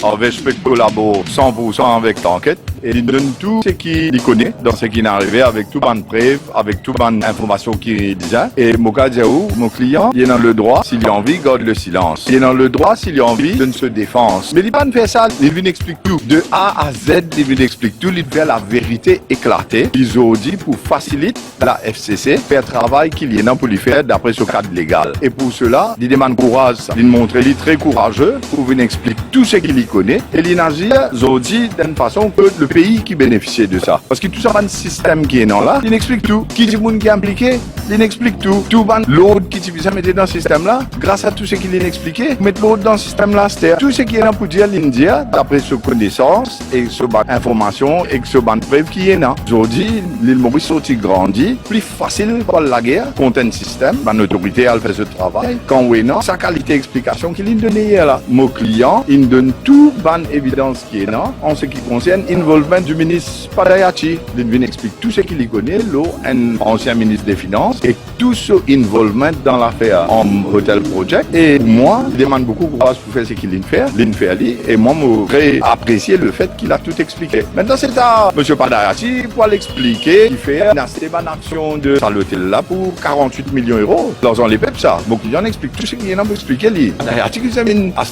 Harvey collabore 100% avec l'enquête et il donne tout ce qu'il connaît dans ce qui est arrivé avec tout ban preuve, avec tout ban information qu'il disait. Et mon client, il est dans le droit, s'il a envie, garde le silence. Il est dans le droit, s'il a envie, donne se défense. Mais il ne fait ça, il vient expliquer tout. De A à Z, il vient expliquer tout, il fait la vérité éclatée. Ils ont dit pour faciliter la FCC, faire le travail qu'il y a pour lui faire d'après ce cadre légal. Et pour cela, il demande courage, il montre qu'il est très courageux pour venir expliquer tout ce qu'il y connaît. Et il agit, ils ont dit d'une façon que le pays qui bénéficie de ça. Parce que tout ça, un système qui est là, il explique tout. Qui dit monde qui est impliqué, il explique tout. Tout l'autre qui dit ça mettre dans ce système-là, grâce à tout ce qu'il a expliqué, mettre l'autre dans ce système-là, c'est tout ce qui est là pour dire l'India, d'après ce connaissance et ce information et ce ban preuve qui est là. Aujourd'hui, l'île Maurice sorti grandi, plus facile pour la guerre contre un système, l'autorité elle fait ce travail. Quand on est là, sa qualité d'explication qu'il a donné là. Mon client, il donne tout ban évidence qui est là en ce qui concerne l'involvement du ministre Padayachi. Il vient expliquer tout ce qu'il connaît, un ancien ministre des Finances et tout ce involvement dans l'affaire en Hotel Project. Et moi, je demande beaucoup de courage pour faire ce qu'il fait, et moi, je très apprécié le fait qu'il a tout expliqué. Maintenant, c'est à M. Padayachi pour l'expliquer. Il fait une action de l'hôtel là pour 48 millions d'euros. L'argent les peuples, ça. Mon client explique tout ce qu'il y a pour expliquer. Padayachi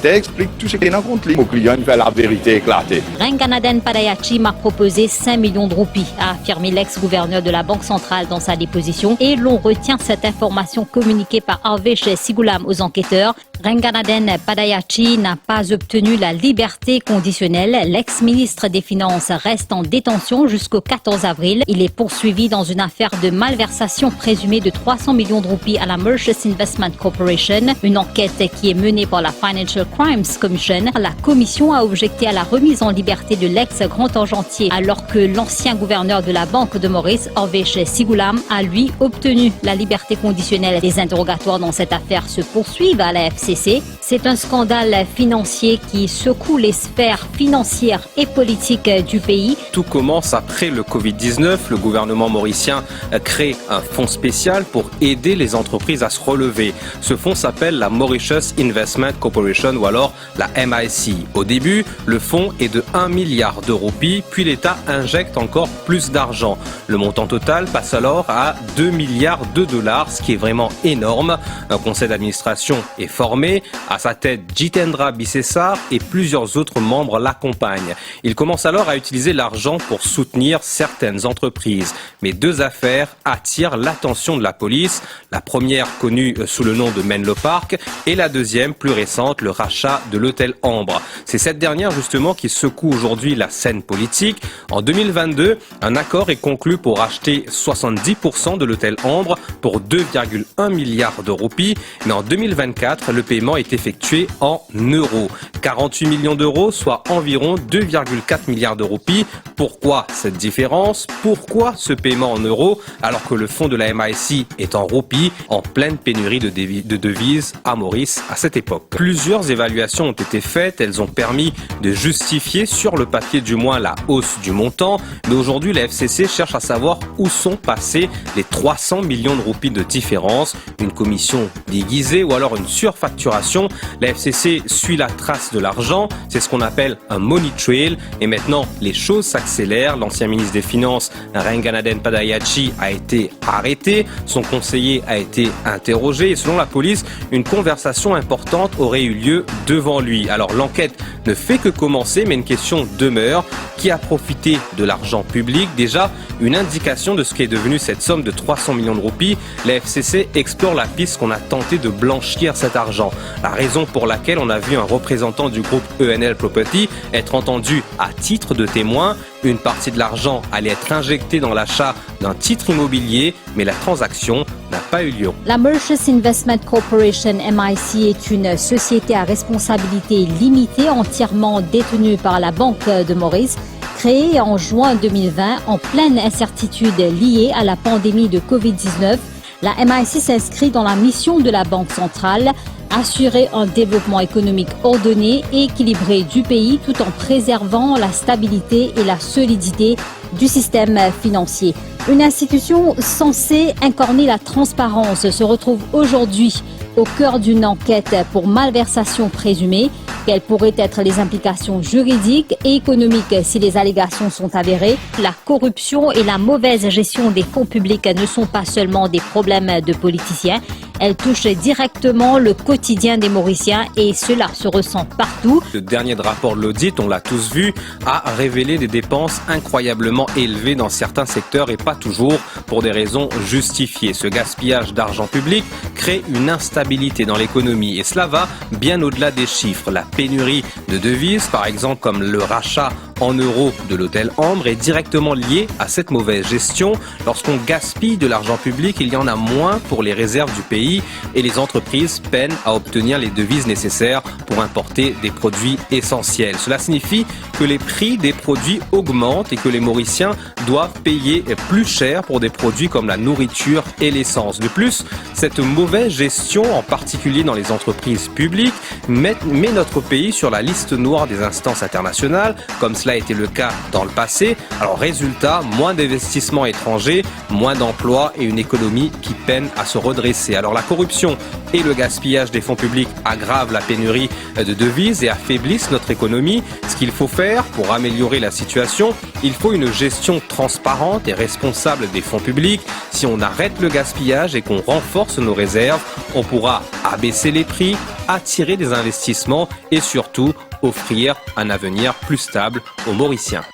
explique tout ce qu'il y a contre lui. Mon client fait la vérité éclatée. Renganaden Padayachi m'a proposé 5 millions de roupies, a affirmé l'ex-gouverneur de la Banque centrale dans sa déposition. Et l'on retient cette information communiquée par Harvey Sigulam aux enquêteurs. Renganaden Padayachi n'a pas obtenu la liberté conditionnelle. L'ex-ministre des Finances reste en détention jusqu'au 14 avril. Il est poursuivi dans une affaire de malversation présumée de 300 millions de roupies à la Mauritius Investment Corporation. Une enquête qui est menée par la Financial Crimes Commission. La commission a objecté à la remise en liberté de l'ex-grand argentier alors que l'ancien gouverneur de la Banque de Maurice, Harvey Sigulam, a lui obtenu la liberté conditionnelle. Les interrogatoires dans cette affaire se poursuivent à la FCC. C'est un scandale financier qui secoue les sphères financières et politiques du pays. Tout commence après le Covid-19. Le gouvernement mauricien crée un fonds spécial pour aider les entreprises à se relever. Ce fonds s'appelle la Mauritius Investment Corporation ou alors la MIC. Au début, le fonds est de 1 milliard de roupies, puis l'État injecte encore plus d'argent. Le montant total passe alors à 2 milliards de dollars, ce qui est vraiment énorme. Un conseil d'administration est formé. À sa tête, Jitendra Bisesar et plusieurs autres membres l'accompagnent. Il commence alors à utiliser l'argent pour soutenir certaines entreprises. Mais deux affaires attirent l'attention de la police. La première connue sous le nom de Menlo Park et la deuxième, plus récente, le rachat de l'hôtel Ambre. C'est cette dernière justement qui secoue aujourd'hui la scène politique. En 2022, un accord est conclu pour racheter 70% de l'hôtel Ambre pour 2,1 milliards de roupies. Mais en 2024, le paiement est effectué en euros. 48 millions d'euros, soit environ 2,4 milliards de roupies. Pourquoi cette différence? Pourquoi ce paiement en euros alors que le fonds de la MIC est en roupies, en pleine pénurie de devises à Maurice à cette époque? Plusieurs évaluations ont été faites, elles ont permis de justifier sur le papier du moins la hausse du montant, mais aujourd'hui la FCC cherche à savoir où sont passés les 300 millions de roupies de différence, une commission déguisée ou alors une surfacturation. La FCC suit la trace de l'argent, c'est ce qu'on appelle un money trail et maintenant les choses s'accélèrent. L'ancien ministre des Finances, Renganaden Padayachi, a été arrêté, son conseiller a été interrogé et selon la police, une conversation importante aurait eu lieu devant lui. Alors l'enquête ne fait que commencer mais une question demeure. Qui a profité de l'argent public? Déjà, une indication de ce qu'est devenu cette somme de 300 millions de roupies. La FCC explore la piste qu'on a tenté de blanchir cet argent. La raison pour laquelle on a vu un représentant du groupe ENL Property être entendu à titre de témoin. Une partie de l'argent allait être injectée dans l'achat d'un titre immobilier, mais la transaction n'a pas eu lieu. La Mauritius Investment Corporation MIC est une société à responsabilité limitée entièrement détenue par la Banque de Maurice. Créée en juin 2020 en pleine incertitude liée à la pandémie de Covid-19, la MIC s'inscrit dans la mission de la Banque centrale, assurer un développement économique ordonné et équilibré du pays tout en préservant la stabilité et la solidité du système financier. Une institution censée incarner la transparence se retrouve aujourd'hui au cœur d'une enquête pour malversation présumée. Quelles pourraient être les implications juridiques et économiques si les allégations sont avérées? La corruption et la mauvaise gestion des fonds publics ne sont pas seulement des problèmes de politiciens. Elles touchent directement le quotidien des Mauriciens et cela se ressent partout. Le dernier rapport de l'audit, on l'a tous vu, a révélé des dépenses incroyablement élevées dans certains secteurs et pas toujours pour des raisons justifiées. Ce gaspillage d'argent public crée une instabilité dans l'économie et cela va bien au-delà des chiffres. La pénurie de devises, par exemple comme le rachat en euros de l'hôtel Ambre, est directement liée à cette mauvaise gestion. Lorsqu'on gaspille de l'argent public, il y en a moins pour les réserves du pays et les entreprises peinent à obtenir les devises nécessaires pour importer des produits essentiels. Cela signifie que les prix des produits augmentent et que les Mauriciens doivent payer plus cher pour des produits comme la nourriture et l'essence. De plus, cette mauvaise gestion, en particulier dans les entreprises publiques, met notre pays sur la liste noire des instances internationales, comme cela a été le cas dans le passé. Alors résultat, moins d'investissements étrangers, moins d'emplois et une économie qui peine à se redresser. Alors la corruption et le gaspillage des fonds publics aggravent la pénurie de devises et affaiblissent notre économie. Ce qu'il faut faire pour améliorer la situation, il faut une gestion transparente et responsable des fonds publics. Si on arrête le gaspillage et qu'on renforce nos réserves, on pourra abaisser les prix, attirer des investissements et surtout offrir un avenir plus stable aux Mauriciens.